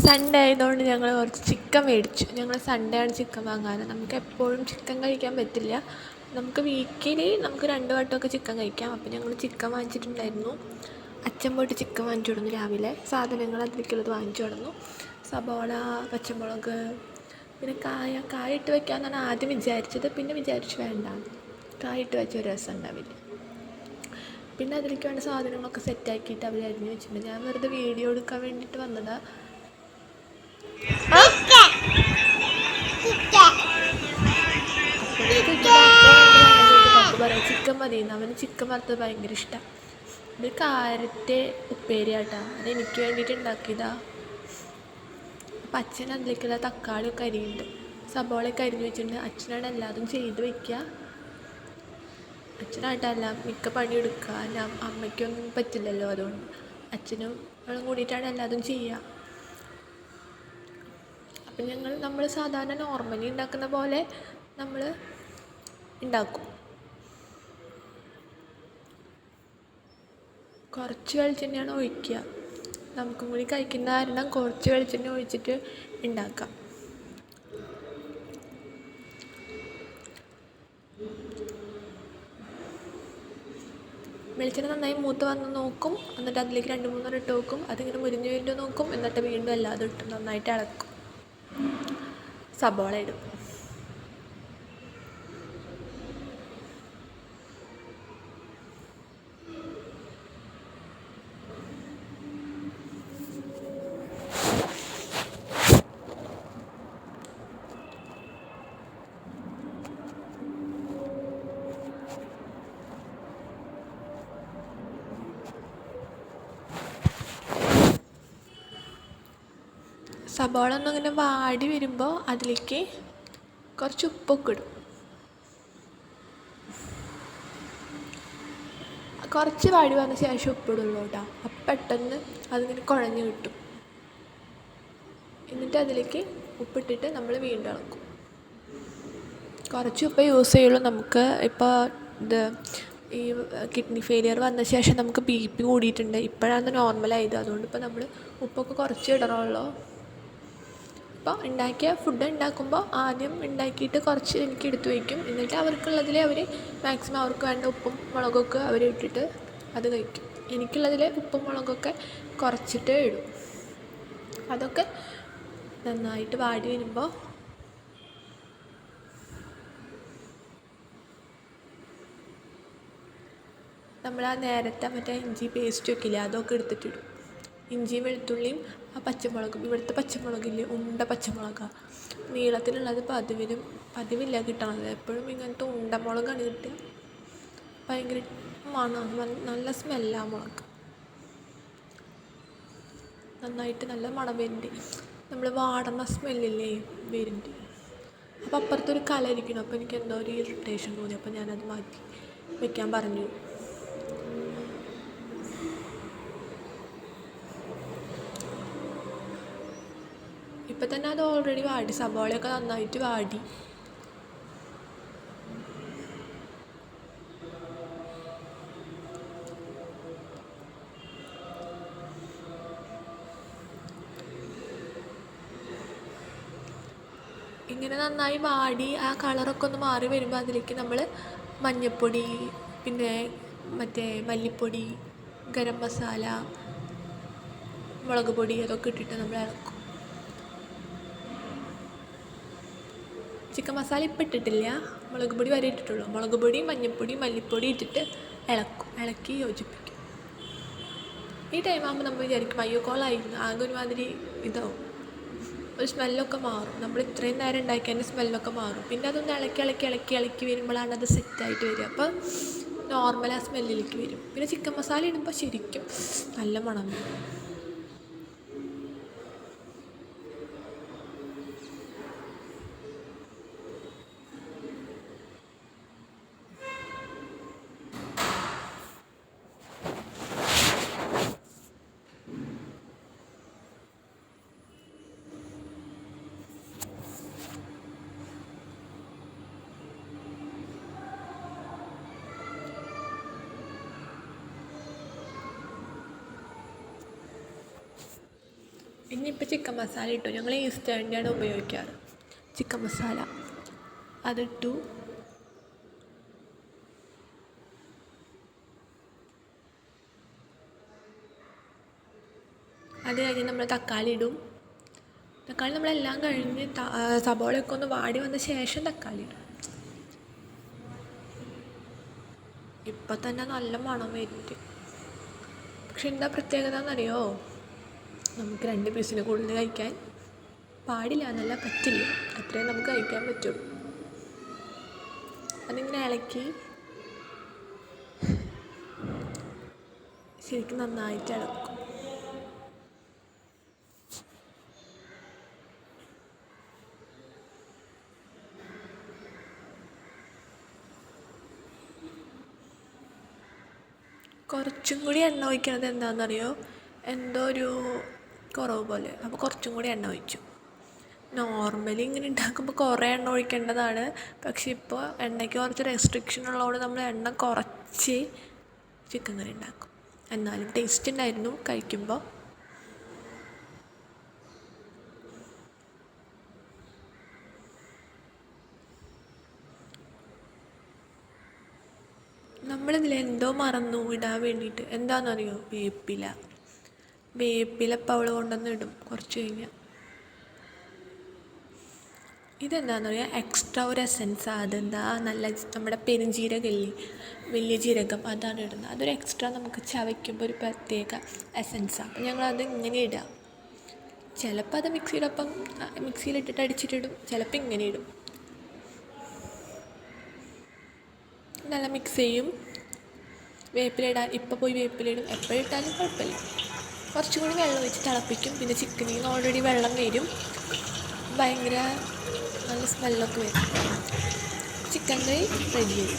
Sunday ആയതുകൊണ്ട് ഞങ്ങൾ കുറച്ച് ചിക്കൻ മേടിച്ചു. ഞങ്ങൾ സൺഡേ ആണ് ചിക്കൻ വാങ്ങാറ്. നമുക്ക് എപ്പോഴും ചിക്കൻ കഴിക്കാൻ പറ്റില്ല. നമുക്ക് വീക്കിലി നമുക്ക് 2 വട്ടമൊക്കെ ചിക്കൻ കഴിക്കാം. അപ്പോൾ ഞങ്ങൾ ചിക്കൻ വാങ്ങിച്ചിട്ടുണ്ടായിരുന്നു. അച്ഛൻ പോയിട്ട് ചിക്കൻ വാങ്ങിച്ചു കൊടുന്നു രാവിലെ. സാധനങ്ങൾ അതിലേക്കുള്ളത് വാങ്ങിച്ചു കൊടുന്നു. സബോള, പച്ചമുളക്, പിന്നെ കായ ഇട്ട് വയ്ക്കാമെന്നാണ് ആദ്യം വിചാരിച്ചത്. പിന്നെ വിചാരിച്ചു വേണ്ട, കായ ഇട്ട് വെച്ച ഒരു രസം ഉണ്ടാവില്ല. പിന്നെ അതിലേക്ക് വേണ്ട സാധനങ്ങളൊക്കെ സെറ്റാക്കിയിട്ട് അവർ അരിഞ്ഞ് വെച്ചിട്ടുണ്ട്. ഞാൻ വെറുതെ വീഡിയോ എടുക്കാൻ വേണ്ടിയിട്ട് വന്നതാണ്. പപ്പ പറയാം ചിക്കൻ മതിയെന്ന്. അവന് ചിക്കൻ വറുത്തത് ഭയങ്കര ഇഷ്ടമാണ്. ഇത് കാരറ്റ് ഉപ്പേരി ആട്ടാ, അതെനിക്ക് വേണ്ടിയിട്ട് ഉണ്ടാക്കിയതാ. അപ്പം അച്ഛൻ അതിലേക്കുള്ള തക്കാളിയൊക്കെ അരിയുന്നുണ്ട്, സബോളയൊക്കെ അരിഞ്ഞ് വെച്ചിട്ടുണ്ട്. അച്ഛനാണ് എല്ലാതും ചെയ്ത് വയ്ക്കുക. അച്ഛനായിട്ടെല്ലാം മിക്ക പണിയെടുക്കുക. അമ്മയ്ക്കൊന്നും പറ്റില്ലല്ലോ, അതുകൊണ്ട് അച്ഛനും അവളും കൂടിയിട്ടാണ് എല്ലാതും ചെയ്യുക. അപ്പം നമ്മൾ സാധാരണ നോർമലി ഉണ്ടാക്കുന്ന പോലെ നമ്മൾ ഉണ്ടാക്കും. കുറച്ച് വെളിച്ചെണ്ണയാണ് ഒഴിക്കുക. നമുക്കും കൂടി കഴിക്കുന്ന കാരണം കുറച്ച് വെളിച്ചെണ്ണ ഒഴിച്ചിട്ട് ഉണ്ടാക്കാം. വെളിച്ചെണ്ണ നന്നായി മൂത്ത് വന്ന് നോക്കും, എന്നിട്ട് അതിലേക്ക് 2-3 ഇട്ട് വെക്കും. അതിങ്ങനെ മുരിഞ്ഞ് വീണ്ടും നോക്കും, എന്നിട്ട് വീണ്ടും എല്ലാതും ഇട്ട് നന്നായിട്ട് ഇളക്കും. സബോള ഇടും. സബോള ഒന്നിങ്ങനെ വാടി വരുമ്പോൾ അതിലേക്ക് കുറച്ച് ഉപ്പൊക്കെ ഇടും. കുറച്ച് വാടി വന്ന ശേഷം ഉപ്പിടുള്ളൂ കേട്ടോ. അപ്പം പെട്ടെന്ന് അതിങ്ങനെ കുഴഞ്ഞ് കിട്ടും. എന്നിട്ട് അതിലേക്ക് ഉപ്പിട്ടിട്ട് നമ്മൾ വീണ്ടും ഇളക്കും. കുറച്ച് ഉപ്പ് യൂസ് ചെയ്യുള്ളൂ. നമുക്ക് ഇപ്പോൾ ഈ കിഡ്നി ഫെയിലിയർ വന്ന ശേഷം നമുക്ക് BP കൂടിയിട്ടുണ്ട്. ഇപ്പോഴാണ് നോർമലായത്. അതുകൊണ്ട് ഇപ്പോൾ നമ്മൾ ഉപ്പൊക്കെ കുറച്ച് ഇടണമല്ലോ. അപ്പോൾ ഫുഡ് ഉണ്ടാക്കുമ്പോൾ ആദ്യം ഉണ്ടാക്കിയിട്ട് കുറച്ച് എനിക്ക് എടുത്ത് വയ്ക്കും. എന്നിട്ട് അവർക്കുള്ളതിൽ അവർ മാക്സിമം അവർക്ക് വേണ്ട ഉപ്പും മുളകൊക്കെ അവർ ഇട്ടിട്ട് അത് കഴിക്കും. എനിക്കുള്ളതിൽ ഉപ്പും മുളകൊക്കെ കുറച്ചിട്ട് ഇടും. അതൊക്കെ നന്നായിട്ട് വാടി വരുമ്പോൾ നമ്മൾ ആ നേരത്തെ മറ്റേ ഇഞ്ചി പേസ്റ്റ് വെക്കില്ല, അതൊക്കെ എടുത്തിട്ടിടും. ഇഞ്ചിയും വെളുത്തുള്ളിയും ആ പച്ചമുളകും. ഇവിടുത്തെ പച്ചമുളകില്ലേ, ഉണ്ട പച്ചമുളകാണ് നീളത്തിലുള്ളത്. പതിവില്ല കിട്ടണത്. എപ്പോഴും ഇങ്ങനത്തെ ഉണ്ടമുളകാണ് കിട്ടുക. ഭയങ്കര മണമാണ്, നല്ല സ്മെല്ലാണ് മുളക്. നന്നായിട്ട് നല്ല മണം വരുന്നുണ്ട്. നമ്മൾ വാടുന്ന സ്മെല്ലില്ലേ വരുന്നുണ്ട്. അപ്പോൾ അപ്പുറത്തൊരു കലരിക്കണം. അപ്പോൾ എനിക്ക് എന്തോ ഒരു ഇറിറ്റേഷൻ തോന്നി. അപ്പോൾ ഞാനത് മാറ്റി വയ്ക്കാൻ പറഞ്ഞു. ഇപ്പം തന്നെ അത് ഓൾറെഡി വാടി. സബോളയൊക്കെ നന്നായിട്ട് വാടി. ഇങ്ങനെ നന്നായി വാടി ആ കളറൊക്കെ ഒന്ന് മാറി വരുമ്പോൾ അതിലേക്ക് നമ്മൾ മഞ്ഞൾപ്പൊടി, പിന്നെ മറ്റേ മല്ലിപ്പൊടി, ഗരം മസാല, മുളക് പൊടി അതൊക്കെ ഇട്ടിട്ട് നമ്മൾ ഇളക്കും. ചിക്കൻ മസാല ഇപ്പം ഇട്ടിട്ടില്ല, മുളക് പൊടി വരെ ഇട്ടിട്ടുള്ളൂ. മുളക് പൊടി, മഞ്ഞൾപ്പൊടി, മല്ലിപ്പൊടി ഇട്ടിട്ട് ഇളക്കി യോജിപ്പിക്കും. ഈ ടൈമാകുമ്പോൾ നമ്മൾ വിചാരിക്കും അയ്യോ കോളായിരുന്നു, ആകെ ഒരുമാതിരി ഇതാവും, ഒരു സ്മെല്ലൊക്കെ മാറും. നമ്മൾ ഇത്രയും നേരം ഉണ്ടാക്കിയതിൻ്റെ സ്മെല്ലൊക്കെ മാറും. പിന്നെ അതൊന്ന് ഇളക്കി വരുമ്പോഴാണ് അത് സെറ്റായിട്ട് വരിക. അപ്പോൾ നോർമൽ ആ സ്മെല്ലിലേക്ക് വരും. പിന്നെ ചിക്കൻ മസാല ഇടുമ്പോൾ ശരിക്കും നല്ല മണം വരും. ഇനിയിപ്പോൾ ചിക്കൻ മസാല ഇട്ടു. ഞങ്ങൾ ഈസ്റ്റേണിൻ്റെയാണ് ഉപയോഗിക്കാറ്. ചിക്കൻ മസാല അതിട്ടു. അത് കഴിഞ്ഞ് നമ്മൾ തക്കാളി ഇടും. തക്കാളി നമ്മളെല്ലാം കഴിഞ്ഞ് സബോളയൊക്കെ ഒന്ന് വാടി വന്ന ശേഷം തക്കാളി ഇടും. ഇപ്പം തന്നെ നല്ല മണം വരും. പക്ഷെ എന്താ പ്രത്യേകത എന്നറിയോ? നമുക്ക് 2 പീസിന് കൂടുതൽ കഴിക്കാൻ പാടില്ല എന്നല്ല, പറ്റില്ല. അത്രയും നമുക്ക് കഴിക്കാൻ പറ്റുള്ളൂ. അതിങ്ങനെ ഇളക്കി ശരിക്കും നന്നായിട്ട് ഇളക്കും. കുറച്ചും കൂടി എണ്ണ ഒഴിക്കണത് എന്താണെന്നറിയോ? എന്തോ ഒരു കുറവ് പോലെ. അപ്പോൾ കുറച്ചും കൂടി എണ്ണ ഒഴിച്ചു. നോർമലി ഇങ്ങനെ ഉണ്ടാക്കുമ്പോൾ കുറേ എണ്ണ ഒഴിക്കേണ്ടതാണ്. പക്ഷെ ഇപ്പോൾ എണ്ണയ്ക്ക് കുറച്ച് റെസ്ട്രിക്ഷൻ ഉള്ളതുകൊണ്ട് നമ്മൾ എണ്ണ കുറച്ച് ചിക്കൻ കറി ഉണ്ടാക്കും. എന്നാലും ടേസ്റ്റ് ഉണ്ടായിരുന്നു കഴിക്കുമ്പോൾ. നമ്മളിതിൽ എന്തോ മറന്നു ഇടാൻ വേണ്ടിയിട്ട്. എന്താണെന്നറിയോ? വേപ്പില ഇപ്പോൾ അവൾ കൊണ്ടുവന്ന് ഇടും കുറച്ച് കഴിഞ്ഞാൽ. ഇതെന്താണെന്നറിയാം, എക്സ്ട്രാ ഒരു എസൻസാണ്. അതെന്താ, നല്ല നമ്മുടെ പെരുംജീരകമില്ലേ, വലിയ ജീരകം, അതാണ് ഇടുന്നത്. അതൊരു എക്സ്ട്രാ നമുക്ക് ചവയ്ക്കുമ്പോൾ ഒരു പ്രത്യേക എസൻസാണ്. അപ്പം ഞങ്ങളത് ഇങ്ങനെ ഇടുക. ചിലപ്പോൾ അത് മിക്സിയിലിട്ടിട്ട് അടിച്ചിട്ടിടും, ചിലപ്പോൾ ഇങ്ങനെ ഇടും. നല്ല മിക്സ് ചെയ്യും. വേപ്പിലിടാൻ ഇപ്പോൾ പോയി വേപ്പിലിടും. എപ്പോഴിട്ടാലും കുഴപ്പമില്ല. കുറച്ചും കൂടി വെള്ളം ഒഴിച്ച് തിളപ്പിക്കും. പിന്നെ ചിക്കനിൽ നിന്ന് ഓൾറെഡി വെള്ളം വരും. ഭയങ്കര നല്ല സ്മെല്ലൊക്കെ വരും. ചിക്കൻ കറി റെഡി ആയി.